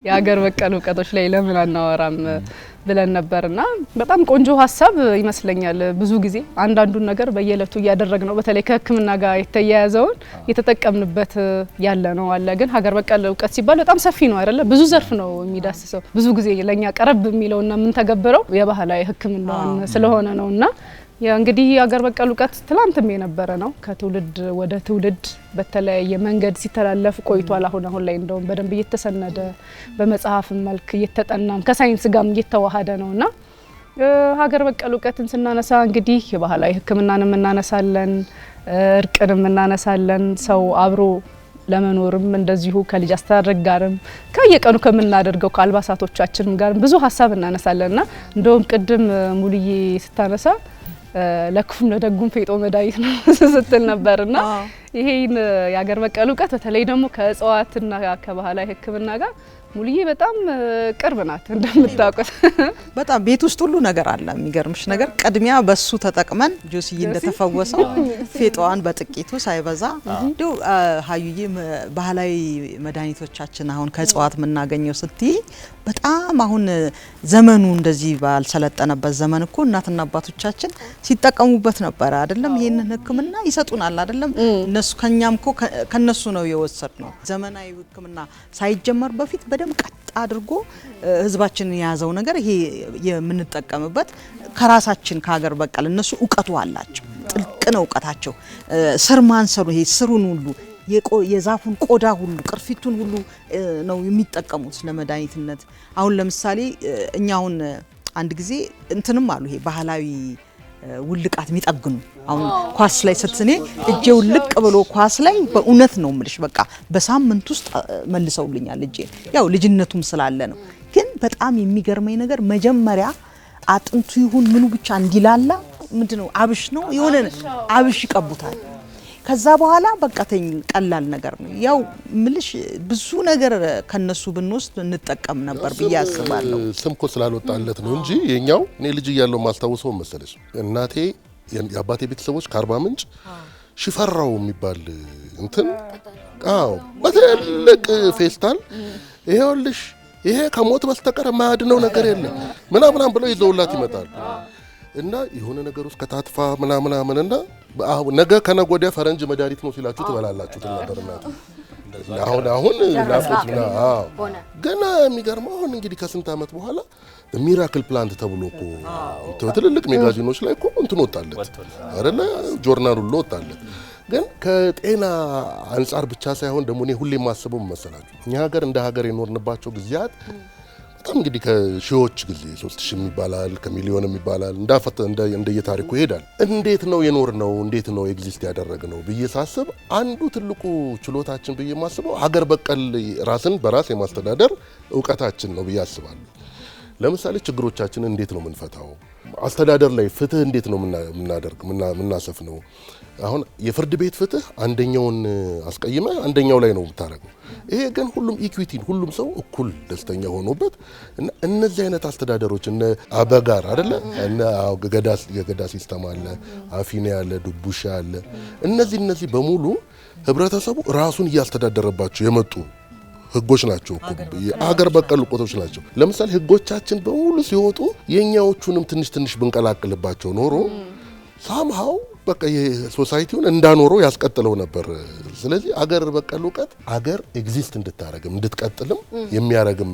የሀገር በቀል እውቀቶች ላይ ለምን አናወራም ብለን ነበርና በጣም ቆንጆ ሐሳብ ይመስለኛል። ብዙ ጊዜ አንዳንዱን ነገር በየለቱ ያደረግነው በተለይ ከሕክምና ጋር የተያያዘውን የተጠቀምንበት ያለ ነው አለ። ግን ሀገር በቀል እውቀት ሲባል በጣም ሰፊ ነው አይደለ? ብዙ ዘርፍ ነው የሚዳስሰው። ብዙ ጊዜ ለኛ ቀረብ የሚለውና ምን ተገበረው የባህላዊ ሕክምናውን ስለሆነ ነውና እንግዲህ ሀገር በቀል እውቀት ትላንትም የነበረ ነው። ከትውልድ ወደ ትውልድ በተለያየ መንገድ ሲተላለፍ ቆይቷል። አሁን ላይ እንደውም በደንብ እየተሰነደ በመጽሐፍ መልክ እየተጠናም ከሳይንስ ጋርም እየተዋሃደ ነውና ሀገር በቀል እውቀትን ስናነሳ እንግዲህ የባህላዊ ሕክምናንም እናነሳለን፣ እርቅንም እናነሳለን። ሰው አብሮ ለመኖርም እንደዚሁ ከልጅ አስተዳደግ ጋርም ከየቀኑ ከምናደርገው ከአልባሳቶቻችንም ጋር ብዙ ሀሳብ እናነሳለንና እንደውም ቅድም ሙሉዬ ስታነሳ ለክፉም ለደጉም ፌጦ መድኃኒት ነው ስትል ነበርና ይሄን የሀገር በቀል እውቀት በተለይ ደግሞ ከእጽዋትና ከባህላዊ ሕክምና ጋር ሙሉዬ በጣም ቅርብ ናት እንደምታውቁት። በጣም ቤት ውስጥ ሁሉ ነገር አለ። የሚገርምሽ ነገር ቅድሚያ በሱ ተጠቅመን ጆሲዬ እንደተፈወሰው ፌጦዋን በጥቂቱ ሳይበዛ እንደው ሀዩዬ ባህላዊ መድኃኒቶቻችን አሁን ከእጽዋት የምናገኘው ስትይ በጣም አሁን ዘመኑ እንደዚህ ባልሰለጠነበት ዘመን እኮ እናትና አባቶቻችን ሲጠቀሙበት ነበር አይደለም? ይሄንን ሕክምና ይሰጡናል አይደለም? እነሱ ከኛም እኮ ከነሱ ነው የወሰድነው። ዘመናዊ ሕክምና ሳይጀመር በፊት በደም ቀጥ አድርጎ ህዝባችንን የያዘው ነገር ይሄ የምንጠቀምበት ከራሳችን ከሀገር በቀል እነሱ እውቀቱ አላቸው። ጥልቅ ነው እውቀታቸው። ስር ማንሰሩ ይሄ ስሩን ሁሉ የዛፉን ቆዳ ሁሉ ቅርፊቱን ሁሉ ነው የሚጠቀሙት ለመድኃኒትነት። አሁን ለምሳሌ እኛ አሁን አንድ ጊዜ እንትንም አሉ ይሄ ባህላዊ ውልቃት የሚጠግኑ አሁን ኳስ ላይ ስትኔ እጄው ልቅ ብሎ ኳስ ላይ በእውነት ነው ምልሽ በቃ በሳምንት ውስጥ መልሰውልኛል እጄ። ያው ልጅነቱም ስላለ ነው። ግን በጣም የሚገርመኝ ነገር መጀመሪያ አጥንቱ ይሁን ምኑ ብቻ እንዲላላ ምንድነው አብሽ ነው የሆነ አብሽ ይቀቡታል። ከዛ በኋላ በቃ ቀላል ነገር ነው። ያው ምልሽ ብዙ ነገር ከነሱ ብንወስድ እንጠቀም ነበር ብዬ አስባለሁ። ስምኮ ስላልወጣለት ነው እንጂ የኛው እኔ ልጅ እያለሁ ማስታወሰው መሰለሽ እናቴ የአባቴ ቤተሰቦች ከአርባ ምንጭ ሽፈራው የሚባል እንትን በትልቅ ፌስታል ይሄውልሽ ይሄ ከሞት በስተቀር ማያድነው ነገር የለም ምናምን ብለው ይዘውላት ይመጣሉ። እና የሆነ ነገር ውስጥ ከታትፋ ምናምንና ነገ ከነገ ወዲያ ፈረንጅ መድኃኒት ነው ሲላችሁ ትበላላችሁ ነበርና አሁን ላፎት ገና የሚገርመው አሁን እንግዲህ ከስንት ዓመት በኋላ ሚራክል ፕላንት ተብሎ እኮ ትልልቅ ሜጋዚኖች ላይ እኮ እንትን ወጣለት አይደለ? ጆርናል ሁሉ ወጣለት። ግን ከጤና አንጻር ብቻ ሳይሆን ደግሞ እኔ ሁሌ የማስበው መሰላችሁ እኛ ሀገር እንደ ሀገር የኖርንባቸው ጊዜያት በጣም እንግዲህ ከሺዎች ጊዜ 3000 ይባላል ከሚሊዮንም ይባላል እንደየታሪኩ ይሄዳል። እንዴት ነው የኖር ነው እንዴት ነው ኤግዚስት ያደረግ ነው ብዬ ሳስብ አንዱ ትልቁ ችሎታችን ብዬ የማስበው ሀገር በቀል ራስን በራስ የማስተዳደር እውቀታችን ነው ብዬ አስባለሁ። ለምሳሌ ችግሮቻችንን እንዴት ነው የምንፈታው? አስተዳደር ላይ ፍትህ እንዴት ነው የምናሰፍ ነው? አሁን የፍርድ ቤት ፍትህ አንደኛውን አስቀይመ አንደኛው ላይ ነው የምታረገው። ይሄ ግን ሁሉም ኢኩዊቲን ሁሉም ሰው እኩል ደስተኛ ሆኖበት እና እነዚህ አይነት አስተዳደሮች እነ አበጋር አይደለ እና የገዳ ሲስተም አለ፣ አፊኔ አለ፣ ዱቡሻ አለ። እነዚህ በሙሉ ህብረተሰቡ ራሱን እያስተዳደረባቸው የመጡ ህጎች ናቸው እኮ የሀገር በቀል እውቀቶች ናቸው። ለምሳሌ ህጎቻችን በሙሉ ሲወጡ የኛዎቹንም ትንሽ ብንቀላቅልባቸው ኖሮ ሳምሃው በቃ የሶሳይቲውን እንዳኖረው ያስቀጥለው ነበር። ስለዚህ አገር በቀል እውቀት አገር ኤግዚስት እንድታረግም እንድትቀጥልም የሚያረግም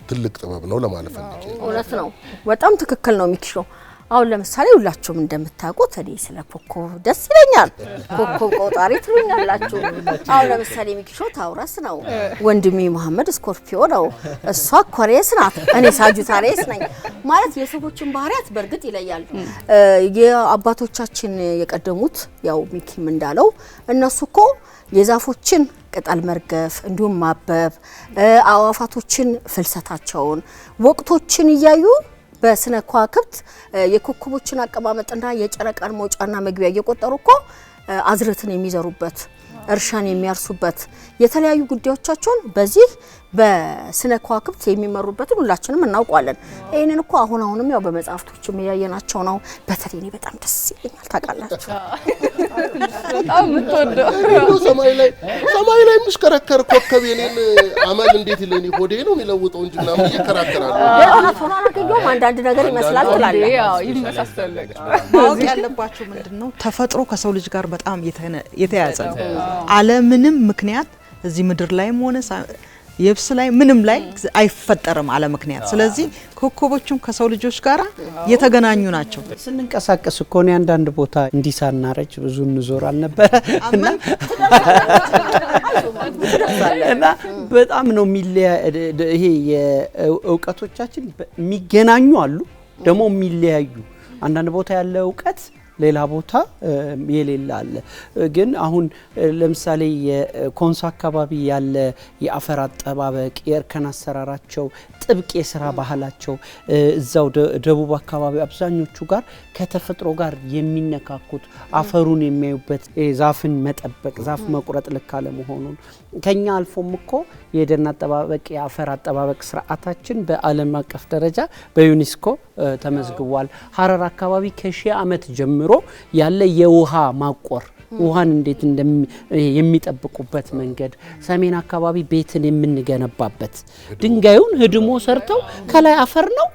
ትልቅ ጥበብ ነው ለማለት ፈልጌ። እውነት ነው። በጣም ትክክል ነው ሚኪሾ። አሁን ለምሳሌ ሁላችሁም እንደምታውቁት እኔ ስለ ኮከብ ደስ ይለኛል። ኮከብ ቆጣሪ ትሉኛላችሁ። አሁን ለምሳሌ ሚኪሾ ታውራስ ነው፣ ወንድሜ መሐመድ ስኮርፒዮ ነው፣ እሷ አኳሪየስ ናት፣ እኔ ሳጁታሪየስ ነኝ። ማለት የሰዎችን ባህሪያት በእርግጥ ይለያል። የአባቶቻችን የቀደሙት ያው ሚኪም እንዳለው እነሱ እኮ የዛፎችን ቅጠል መርገፍ እንዲሁም ማበብ አዋፋቶችን ፍልሰታቸውን ወቅቶችን እያዩ በስነ ከዋክብት የኮከቦችን አቀማመጥና የጨረቃን መውጫና መግቢያ እየቆጠሩ እኮ አዝርትን የሚዘሩበት እርሻን የሚያርሱበት የተለያዩ ጉዳዮቻቸውን በዚህ በስነ ከዋክብት የሚመሩበትን ሁላችንም እናውቃለን። ይሄንን እኮ አሁንም ያው በመጽሐፍቶችም ያየናቸው ነው። በተለይ እኔ በጣም ደስ ይለኛል ታውቃላችሁ። በጣም ምትወደው ሰማይ ላይ የሚሽከረከር ኮከብ የኔን አመል እንዴት ይለኝ ሆዴ ነው የሚለውጠው እንጂ ምናምን እየከራከራል። የእውነት ሆኖ አላገኘሁም። አንዳንድ ነገር ይመስላል ትላለህ። ያው ይመሳሰላል። ማወቅ ያለባችሁ ምንድነው ተፈጥሮ ከሰው ልጅ ጋር በጣም የተያያዘ ነው። አለምንም ምክንያት እዚህ ምድር ላይም ሆነ የብስ ላይ ምንም ላይ አይፈጠርም አለ ምክንያት። ስለዚህ ኮከቦቹም ከሰው ልጆች ጋር የተገናኙ ናቸው። ስንንቀሳቀስ እኮ ነው አንዳንድ ቦታ እንዲሳናረጅ ብዙ እንዞራል ነበር እና በጣም ነው ይሄ የእውቀቶቻችን የሚገናኙ አሉ ደግሞ የሚለያዩ። አንዳንድ ቦታ ያለ እውቀት ሌላ ቦታ የሌላ አለ። ግን አሁን ለምሳሌ የኮንሶ አካባቢ ያለ የአፈር አጠባበቅ የእርከን አሰራራቸው ጥብቅ የሥራ ባህላቸው እዛው ደቡብ አካባቢ አብዛኞቹ ጋር ከተፈጥሮ ጋር የሚነካኩት አፈሩን የሚያዩበት ዛፍን መጠበቅ ዛፍ መቁረጥ ልክ አለ መሆኑን ከኛ አልፎም እኮ የደን አጠባበቅ የአፈር አጠባበቅ ስርዓታችን በዓለም አቀፍ ደረጃ በዩኔስኮ ተመዝግቧል። ሐረር አካባቢ ከሺህ ዓመት ጀምሮ ያለ የውሃ ማቆር ውሃን እንዴት የሚጠብቁበት መንገድ ሰሜን አካባቢ ቤትን የምንገነባበት ድንጋዩን ህድሞ ሰርተው ከላይ አፈር ነው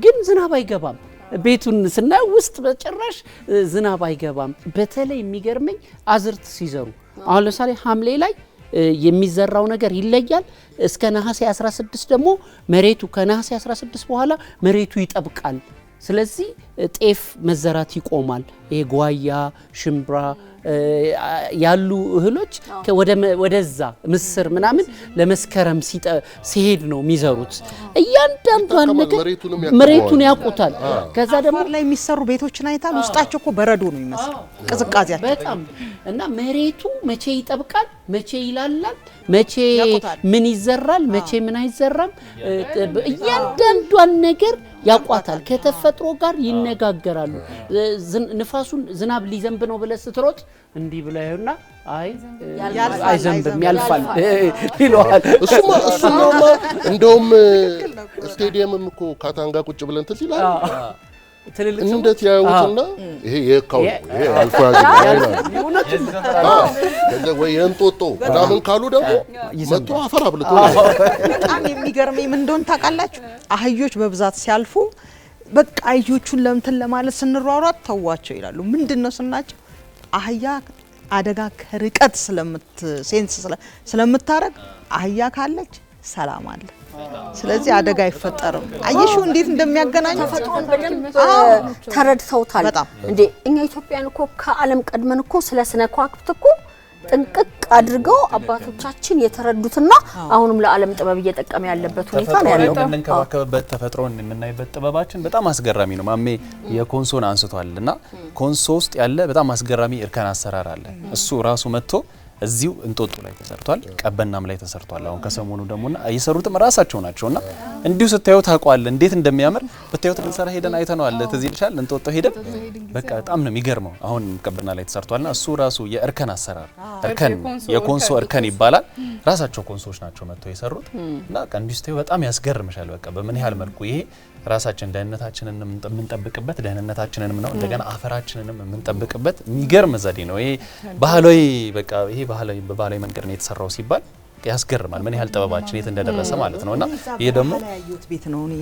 ግን ዝናብ አይገባም። ቤቱን ስናየው ውስጥ በጭራሽ ዝናብ አይገባም። በተለይ የሚገርመኝ አዝርት ሲዘሩ አሁን ለምሳሌ ሐምሌ ላይ የሚዘራው ነገር ይለያል። እስከ ነሐሴ 16 ደግሞ መሬቱ ከነሐሴ 16 በኋላ መሬቱ ይጠብቃል። ስለዚህ ጤፍ መዘራት ይቆማል። ይሄ ጓያ ሽምብራ ያሉ እህሎች ወደዛ ምስር ምናምን ለመስከረም ሲሄድ ነው የሚዘሩት። እያንዳንዷን ነገር መሬቱን ያውቁታል። ከዛ ደግሞ ላይ የሚሰሩ ቤቶችን አይታል ውስጣቸው እኮ በረዶ ነው የሚመስለው ቅዝቃዜያቸው በጣም እና መሬቱ መቼ ይጠብቃል መቼ ይላላል መቼ ምን ይዘራል መቼ ምን አይዘራም እያንዳንዷን ነገር ያውቋታል። ከተፈጥሮ ጋር ይነጋገራሉ። ንፋሱን ዝናብ ሊዘንብ ነው ብለህ ስትሮጥ እንዲህ ብለህና አይ አይዘንብም ያልፋል ይለዋል። እሱማ እንደውም ስቴዲየምም እኮ ካታንጋ ቁጭ ብለን ትዝ ይላል እንዴት ያዩትና ይሄ የካው ይሄ አልፎ ያዝናል ከዛ ወይ እንጦጦ ምናምን ካሉ ደግሞ መጥቶ አፈር አብልቶ በጣም የሚገርመኝ ምን እንደሆነ ታውቃላችሁ? አህዮች በብዛት ሲያልፉ በቃ አህዮቹን ለምትን ለማለት ስንሯሯጥ ተዋቸው ይላሉ። ምንድነው ስናቸው አህያ አደጋ ከርቀት ስለምታረግ አህያ ካለች ሰላም አለ። ስለዚህ አደጋ አይፈጠርም። አየሹ እንዴት እንደሚያገናኙ ተፈጥሮን በደንብ ተረድተውታል እንዴ። እኛ ኢትዮጵያን እኮ ከዓለም ቀድመን እኮ ስለ ስነ ከዋክብት እኮ ጥንቅቅ አድርገው አባቶቻችን የተረዱትና አሁንም ለዓለም ጥበብ እየጠቀመ ያለበት ሁኔታ ነው ያለው። የምንከባከብበት ተፈጥሮን የምናይበት ጥበባችን በጣም አስገራሚ ነው። ማሜ የኮንሶን አንስቷልና ኮንሶ ውስጥ ያለ በጣም አስገራሚ እርከን አሰራር አለ። እሱ ራሱ መጥቶ እዚሁ እንጦጦ ላይ ተሰርቷል፣ ቀበናም ላይ ተሰርቷል። አሁን ከሰሞኑ ደሞና እየሰሩትም ራሳቸው ናቸውና እንዲሁ ስታዩት ታቋል እንዴት እንደሚያምር ብታዩት ልንሰራ ሄደን አይተነዋል። ተዚህ ይልሻል እንጦጦ ሄደን በቃ በጣም ነው የሚገርመው። አሁን ቀበና ላይ ተሰርቷልና እሱ ራሱ የእርከን አሰራር እርከን የኮንሶ እርከን ይባላል። ራሳቸው ኮንሶዎች ናቸው መጥተው የሰሩት እና እንዲሁ ስታዩ በጣም ያስገርምሻል። በቃ በምን ያህል መልኩ ይሄ ራሳችን ደህንነታችንን የምንጠብቅበት ደህንነታችንንም ነው እንደገና አፈራችንንም የምንጠብቅበት የሚገርም ዘዴ ነው። ይሄ ባህላዊ በቃ ይሄ በባህላዊ መንገድ ነው የተሰራው ሲባል ያስገርማል። ምን ያህል ጥበባችን የት እንደደረሰ ማለት ነውና ይሄ ደግሞ ያዩት ቤት ነው። እኔ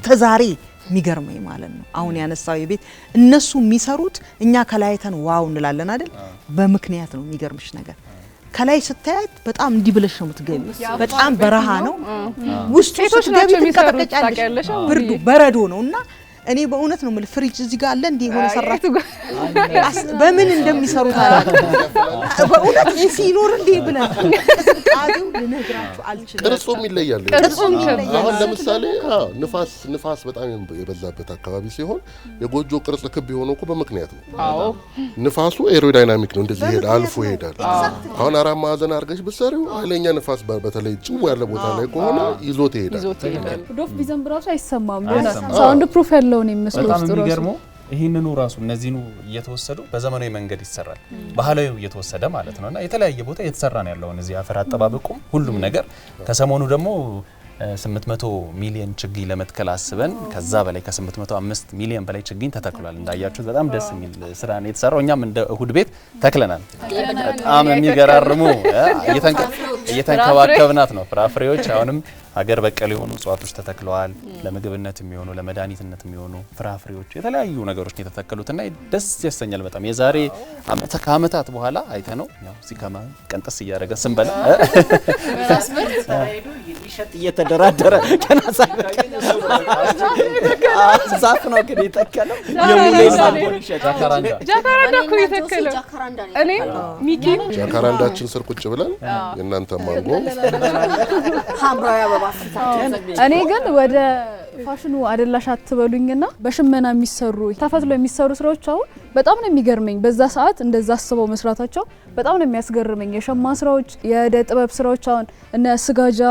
ተዛሬ የሚገርመኝ ማለት ነው አሁን ያነሳው የቤት እነሱ የሚሰሩት እኛ ከላይተን ዋው እንላለን አይደል? በምክንያት ነው። የሚገርምሽ ነገር ከላይ ስታያት በጣም እንዲህ ብለሽ ነው የምትገቢ። በጣም በረሃ ነው ውስጥ ስትገቢ ትንቀጠቀጫለሽ። ብርዱ በረዶ ነውና እኔ በእውነት ነው ፍሪጅ እዚህ ጋር አለ እንዴ ሆነ ሰራቱ በምን እንደሚሰሩት አላውቅም። በእውነት ሲኖር እንዴ ብለን አዲው ልነግራችሁ አልችልም። ቅርጹም ይለያል። አሁን ለምሳሌ ንፋስ በጣም የበዛበት አካባቢ ሲሆን የጎጆ ቅርጽ ክብ የሆነው እኮ በምክንያት ነው። ንፋሱ ኤሮዳይናሚክ ነው፣ እንደዚህ ይሄዳል አልፎ ይሄዳል። አሁን አራት ማዕዘን አድርገሽ ብትሰሪው ኃይለኛ ንፋስ በተለይ ጭው ያለ ቦታ ላይ ከሆነ ይዞት ይሄዳል። ዶፍ ቢዘንብ ራሱ አይሰማም። ሳውንድ ፕሩፍ ያለው ነው የሚመስለው። በጣም የሚገርመው ይሄንኑ ራሱ እነዚህኑ እየተወሰዱ በዘመናዊ መንገድ ይሰራል ባህላዊ እየተወሰደ ማለት ነውና የተለያየ ቦታ እየተሰራ ነው ያለው እዚህ አፈር አጠባበቁም ሁሉም ነገር ከሰሞኑ ደግሞ 800 ሚሊዮን ችግኝ ለመትከል አስበን ከዛ በላይ ከ805 ሚሊዮን በላይ ችግኝ ተተክሏል እንዳያችሁት በጣም ደስ የሚል ስራ ነው የተሰራው እኛም እንደ እሁድ ቤት ተክለናል በጣም የሚገራርሙ እየተንከባከብናት ነው ፍራፍሬዎች አሁንም ሀገር በቀል የሆኑ እጽዋቶች ተተክለዋል ለምግብነት የሚሆኑ ለመድኃኒትነት የሚሆኑ ፍራፍሬዎች የተለያዩ ነገሮች የተተከሉትና ደስ ያሰኛል በጣም የዛሬ ከአመታት በኋላ አይተነው ያው ሲከማ ቀንጠስ እያደረገ ስንበላ ይሸጥ እየተደራደረ ከና ሳይበቀል ዛፍ ነው ግን የተከለው የሙሌ ሳቦን ይሸጥ ጃካራንዳ እኮ የተከለው እኔ ሚኪ ጃካራንዳችን ስር ቁጭ ብለን የእናንተ ማንጎ ሐምራዊ አበባ እኔ ግን ወደ ፋሽኑ አደላሽ አትበሉኝና በሽመና የሚሰሩ ተፈትሎ የሚሰሩ ስራዎች አሁን በጣም ነው የሚገርመኝ በዛ ሰዓት እንደዛ አስበው መስራታቸው በጣም ነው የሚያስገርመኝ የሸማ ስራዎች የእደ ጥበብ ስራዎች አሁን እነ ስጋጃ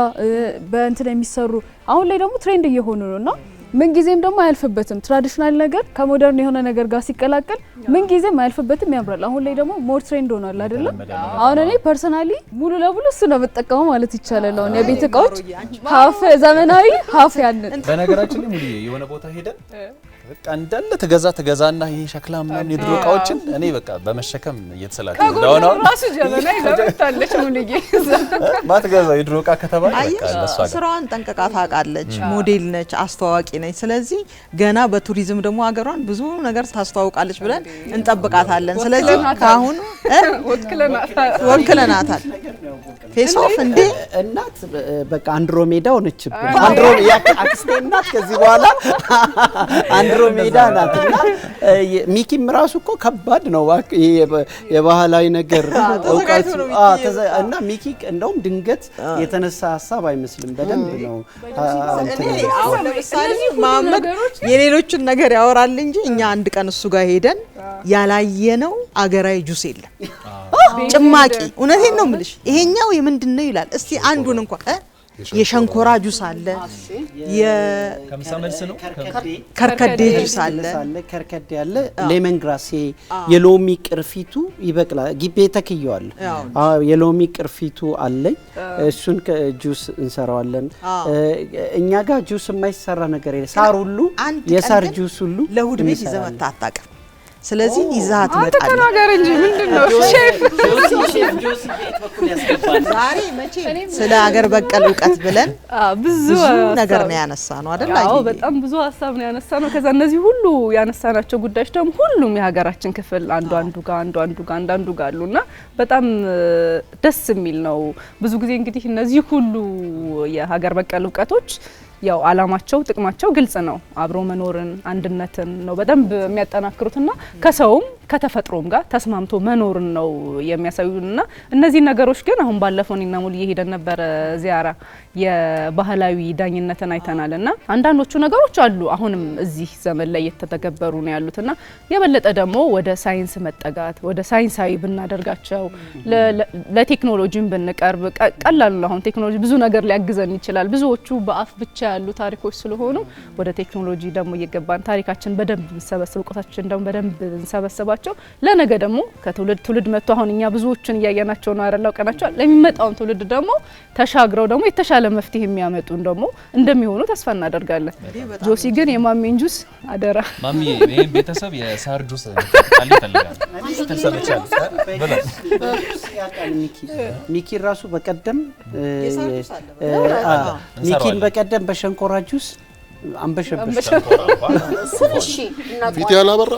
በእንትን የሚሰሩ አሁን ላይ ደግሞ ትሬንድ እየሆኑ ነውና ምን ጊዜም ደግሞ አያልፍበትም ትራዲሽናል ነገር ከሞደርን የሆነ ነገር ጋር ሲቀላቀል ምን ጊዜም አያልፍበትም ያምራል አሁን ላይ ደግሞ ሞር ትሬንድ ሆኗል አይደል አሁን እኔ ፐርሰናሊ ሙሉ ለሙሉ እሱ ነው የምጠቀመው ማለት ይቻላል አሁን የቤት እቃዎች ሀፍ ዘመናዊ ሀፍ ያንን በነገራችን ላይ ሙሉ የሆነ ቦታ ሄደን በቃ እንዳለ ተገዛና ይሄ ሸክላ ምናምን የድሮ እቃዎችን እኔ በቃ በመሸከም እየተሰላችሁ ከጎን ራሱ ጀበና ይዘውታለች ሙሉዬ ማትገዛ የድሮ እቃ ከተባለ በቃ ለሷ ስራዋን ጠንቀቃ ታውቃለች ሞዴል ነች አስተዋዋቂ ነች ስለዚህ ገና በቱሪዝም ደግሞ ሀገሯን ብዙ ነገር ታስተዋውቃለች ብለን እንጠብቃታለን ስለዚህ ካሁን ወክለናታል ፌስ ኦፍ እንዴ እናት በቃ አንድሮሜዳ ሆነችብን አንድሮሜዳ አክስቴ እናት ከዚህ በኋላ አንድሮሜዳ ናትና ሚኪም ራሱ እኮ ከባድ ነው የባህላዊ ነገር እውቀቱ እና ሚኪ እንደውም ድንገት የተነሳ ሀሳብ አይመስልም በደንብ ነው አሁን ለምሳሌ ማመድ የሌሎችን ነገር ያወራል እንጂ እኛ አንድ ቀን እሱ ጋር ሄደን ያላየነው አገራዊ ጁስ የለም ጭማቂ እውነቴን ነው የምልሽ ይሄኛው የምንድነው ይላል እስቲ አንዱን እንኳን የሸንኮራ ጁስ አለ ከምሳመልስ ነው ከርከዴ ጁስ አለ ከርከዴ አለ ሌመን ግራስ የሎሚ ቅርፊቱ ይበቅላል ግቤ ተክየዋል የሎሚ ቅርፊቱ አለኝ እሱን ጁስ እንሰራዋለን እኛ ጋር ጁስ የማይሰራ ነገር የለም ሳር ሁሉ የሳር ጁስ ሁሉ ለእሁድ ቤት ይዘመታ አታውቅም ስለዚህ ይዛት መጣል ተናገር እንጂ ምንድነው ሼፍ ጆሲ ቤት በኩል ያስገባል ዛሬ መቼ ስለ ሀገር በቀል እውቀት ብለን ብዙ ነገር ነው ያነሳ ነው አይደል አዎ በጣም ብዙ ሀሳብ ነው ያነሳ ነው ከዛ እነዚህ ሁሉ ያነሳናቸው ጉዳዮች ደግሞ ሁሉም የሀገራችን ክፍል አንዱ ጋር አሉና በጣም ደስ የሚል ነው ብዙ ጊዜ እንግዲህ እነዚህ ሁሉ የሀገር በቀል እውቀቶች ያው አላማቸው ጥቅማቸው ግልጽ ነው አብሮ መኖርን አንድነትን ነው በደንብ የሚያጠናክሩትና ከሰውም ከተፈጥሮም ጋር ተስማምቶ መኖርን ነው የሚያሳዩና እነዚህ ነገሮች ግን አሁን ባለፈውና ሙሉ እየሄደን ነበር ዚያራ የባህላዊ ዳኝነትን አይተናልና አንዳንዶቹ ነገሮች አሉ አሁንም እዚህ ዘመን ላይ የተተገበሩ ነው ያሉትና የበለጠ ደግሞ ወደ ሳይንስ መጠጋት ወደ ሳይንሳዊ ብናደርጋቸው ለቴክኖሎጂም ብንቀርብ ቀላል ነው አሁን ቴክኖሎጂ ብዙ ነገር ሊያግዘን ይችላል ብዙዎቹ በአፍ ብቻ ያሉ ታሪኮች ስለሆኑ ወደ ቴክኖሎጂ ደግሞ እየገባን ታሪካችን በደንብ እንሰበስብ እውቀታችን ደግሞ በደንብ እንሰበስባቸው ለነገ ደግሞ ከትውልድ ትውልድ መጥቶ አሁን እኛ ብዙዎችን እያየናቸው ነው አይደል አውቀናቸው ለሚመጣው ትውልድ ደግሞ ተሻግረው ደግሞ የተሻለ መፍትሄ የሚያመጡን ደግሞ እንደሚሆኑ ተስፋ እናደርጋለን ጆሲ ግን የማሚን ጁስ አደራ ማሚ እኔ ቤተሰብ የሳር ጁስ ቃል ይፈልጋል ተሰበቻል ሚኪ ራሱ በቀደም ሚኪን በቀደም በሸንኮራ ጁስ አንበሸበሽ ፊት ያላበራ